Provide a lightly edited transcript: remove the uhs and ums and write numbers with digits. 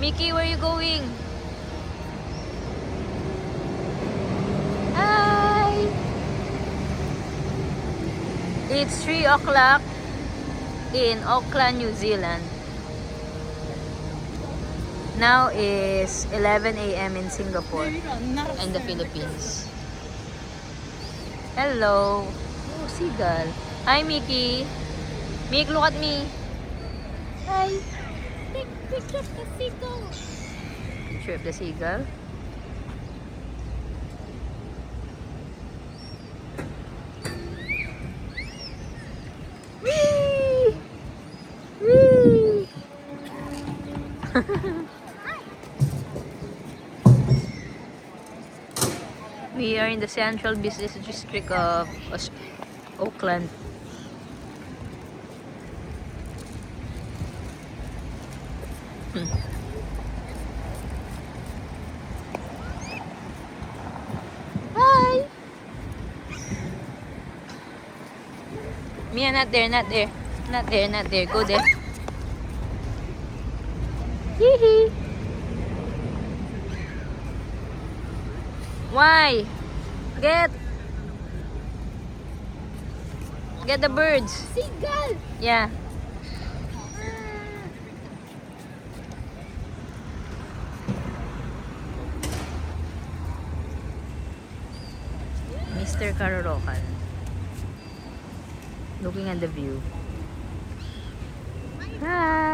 Mickey, where you going? Hi! It's 3 o'clock in Auckland, New Zealand. Now is 11 a.m. in Singapore and the Philippines. Hello! Oh, seagull. Hi, Mickey! Mick, look at me! Hi! Picture of the seagull. Picture of the seagull. Whee! Whee! We are in the central business district of Auckland. Hi! Mia, not there, not there. Not there, not there. Go there. Hee. Why? Get the birds. Seagull. Yeah. Mr. Karorokan. Looking at the view. Hi.